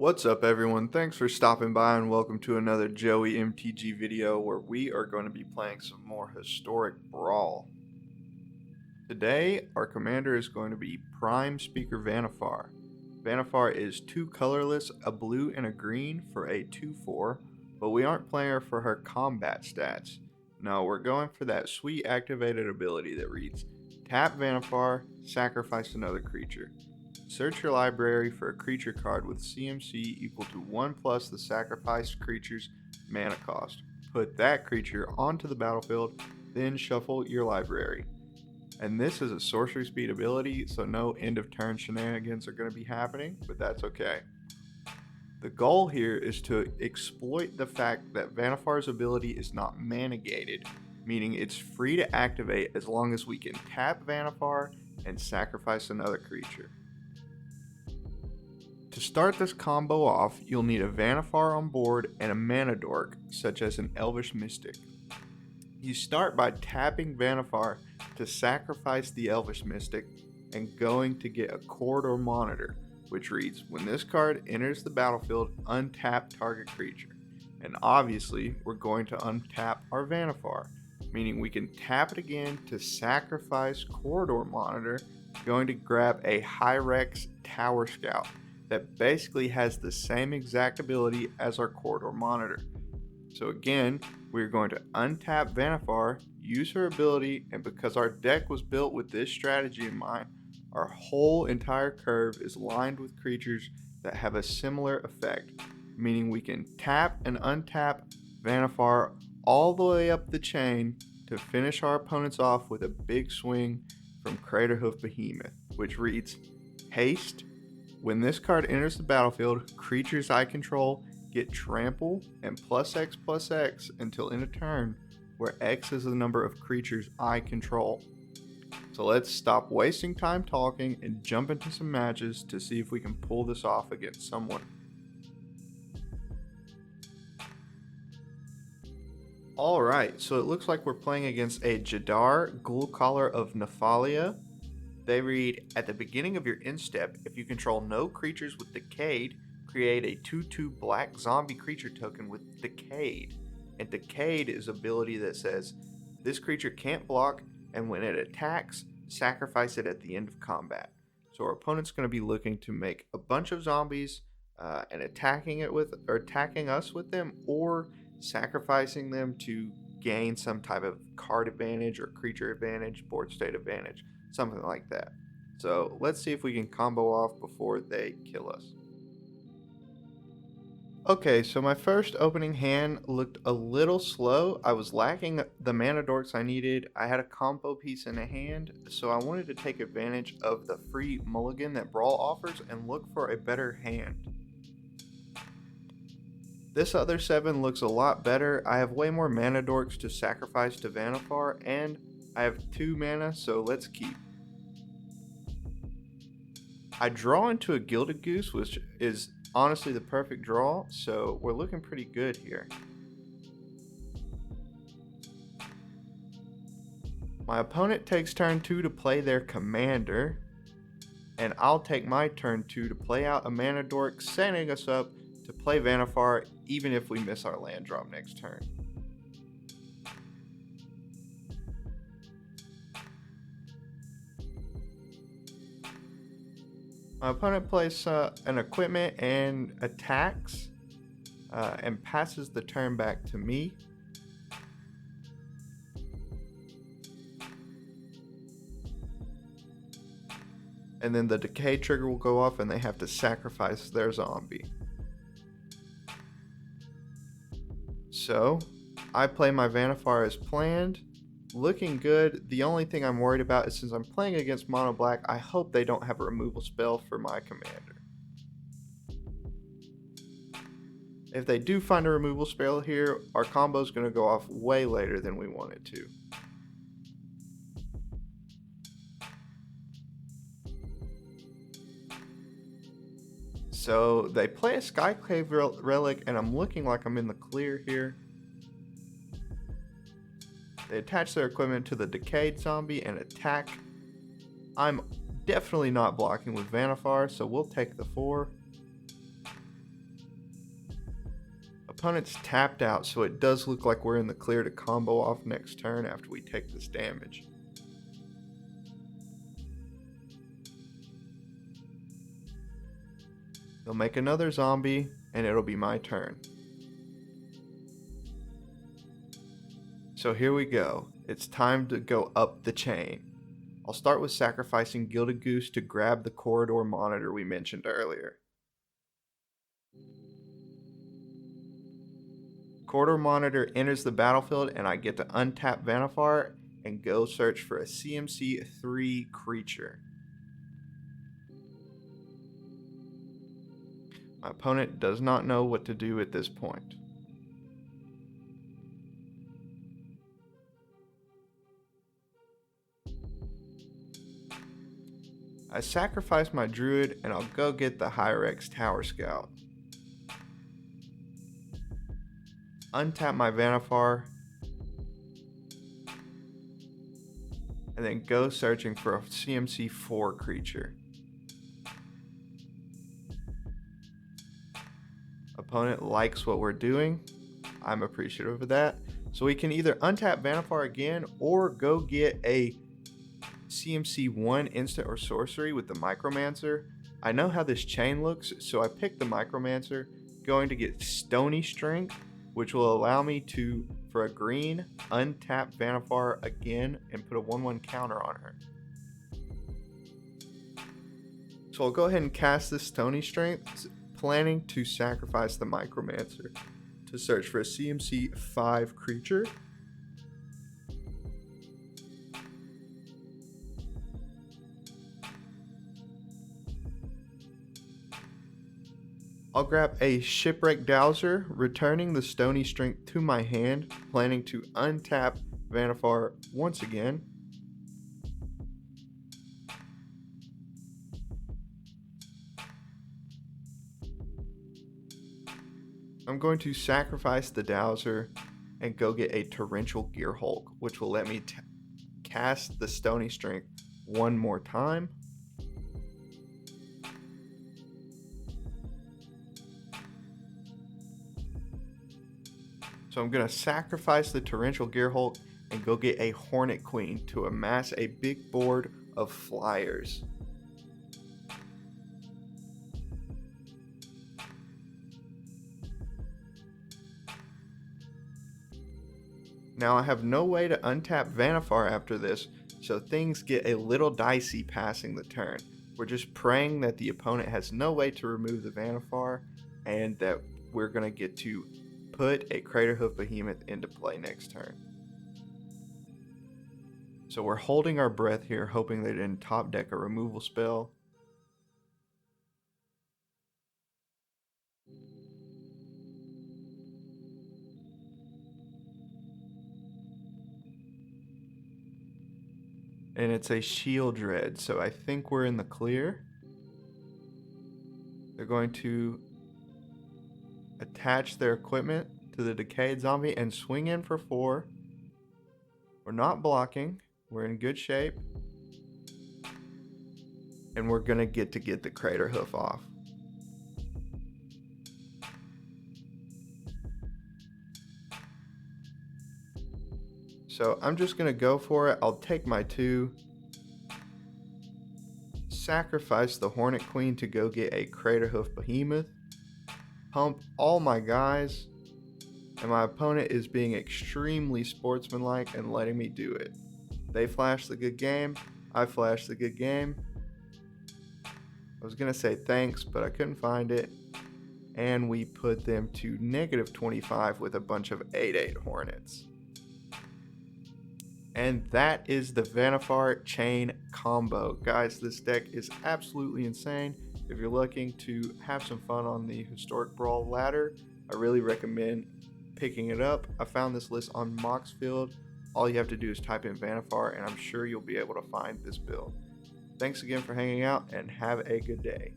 What's up everyone, thanks for stopping by and welcome to another Joey MTG video where we are going to be playing some more Historic Brawl. Today our commander is going to be Prime Speaker Vannifar. Vannifar is 2 colorless, a blue and a green for a 2/4, but we aren't playing her for her combat stats. No, we're going for that sweet activated ability that reads, tap Vannifar, sacrifice another creature. Search your library for a creature card with CMC equal to 1 plus the sacrificed creature's mana cost. Put that creature onto the battlefield, then shuffle your library. And this is a sorcery speed ability, so no end of turn shenanigans are going to be happening, but that's okay. The goal here is to exploit the fact that Vannifar's ability is not mana gated, meaning it's free to activate as long as we can tap Vannifar and sacrifice another creature. To start this combo off, you'll need a Vannifar on board and a mana dork, such as an Elvish Mystic. You start by tapping Vannifar to sacrifice the Elvish Mystic and going to get a Corridor Monitor, which reads, when this card enters the battlefield, untap target creature. And obviously, we're going to untap our Vannifar, meaning we can tap it again to sacrifice Corridor Monitor, going to grab a Hyrex Tower Scout that basically has the same exact ability as our Corridor Monitor. So again, we're going to untap Vannifar, use her ability, and because our deck was built with this strategy in mind, our whole entire curve is lined with creatures that have a similar effect, meaning we can tap and untap Vannifar all the way up the chain to finish our opponents off with a big swing from CRATERHOOF Behemoth, which reads, haste. When this card enters the battlefield, creatures I control get trample and +X until end of turn, where X is the number of creatures I control. So let's stop wasting time talking and jump into some matches to see if we can pull this off against someone. Alright, so it looks like we're playing against a Jadar, Ghoulcaller of Nephalia. They read, at the beginning of your end step, if you control no creatures with Decayed, create a 2/2 black zombie creature token with Decayed. And Decayed is an ability that says, this creature can't block, and when it attacks, sacrifice it at the end of combat. So our opponent's going to be looking to make a bunch of zombies and attacking us with them, or sacrificing them to gain some type of card advantage or creature advantage, board state advantage. Something like that. So let's see if we can combo off before they kill us. Okay, so my first opening hand looked a little slow. I was lacking the mana dorks I needed. I had a combo piece in a hand, so I wanted to take advantage of the free mulligan that Brawl offers and look for a better hand. This other 7 looks a lot better. I have way more mana dorks to sacrifice to Vannifar, and I have 2 mana, so let's keep. I draw into a Gilded Goose, which is honestly the perfect draw, so we're looking pretty good here. My opponent takes turn 2 to play their commander, and I'll take my turn 2 to play out a mana dork, setting us up to play Vannifar even if we miss our land drop next turn. My opponent plays an equipment and attacks and passes the turn back to me. And then the decay trigger will go off and they have to sacrifice their zombie. So I play my Vannifar as planned. Looking good. The only thing I'm worried about is since I'm playing against mono black, I hope they don't have a removal spell for my commander. If they do find a removal spell here, our combo is going to go off way later than we want it to. So they play a Skyclave Relic, and I'm looking like I'm in the clear here. They attach their equipment to the Decayed zombie and attack. I'm definitely not blocking with Vannifar, so we'll take the 4. opponent's tapped out, so it does look like we're in the clear to combo off next turn after we take this damage. He'll make another zombie, and it'll be my turn. So here we go. It's time to go up the chain. I'll start with sacrificing Gilded Goose to grab the corridor monitor we mentioned earlier. Corridor monitor enters the battlefield, and I get to untap Vannifar and go search for a CMC 3 creature. My opponent does not know what to do at this point. I sacrifice my druid and I'll go get the Hyrex Tower Scout. Untap my Vannifar, and then go searching for a CMC 4 creature. Opponent likes what we're doing. I'm appreciative of that. So we can either untap Vannifar again or go get a CMC 1 instant or sorcery with the Micromancer. I know how this chain looks, so I picked the Micromancer, going to get Stony Strength, which will allow me to, for a green, untap Vannifar again and put a 1/1 counter on her. So I'll go ahead and cast this Stony Strength, planning to sacrifice the Micromancer to search for a CMC 5 creature. I'll grab a Shipwreck Dowser, returning the Stony Strength to my hand, planning to untap Vannifar once again. I'm going to sacrifice the Dowser and go get a Torrential Gearhulk, which will let me cast the Stony Strength one more time. So I'm going to sacrifice the Torrential Gearhulk and go get a Hornet Queen to amass a big board of flyers. Now I have no way to untap Vannifar after this, so things get a little dicey passing the turn. We're just praying that the opponent has no way to remove the Vannifar and that we're going to get to put a Craterhoof Behemoth into play next turn. So we're holding our breath here, hoping they didn't top deck a removal spell. And it's a Shield Dread, so I think we're in the clear. They're going to attach their equipment to the Decayed Zombie and swing in for 4. We're not blocking. We're in good shape. And we're going to get the Craterhoof off. So I'm just going to go for it. I'll take my 2. Sacrifice the Hornet Queen to go get a Craterhoof Behemoth. Pump all my guys. And my opponent is being extremely sportsmanlike and letting me do it. They flash the good game. I flash the good game. I was going to say thanks, but I couldn't find it. And we put them to -25 with a bunch of 8/8 Hornets. And that is the Vannifar chain combo. Guys, this deck is absolutely insane. If you're looking to have some fun on the Historic Brawl ladder, I really recommend picking it up. I found this list on Moxfield. All you have to do is type in Vannifar, and I'm sure you'll be able to find this build. Thanks again for hanging out, and have a good day.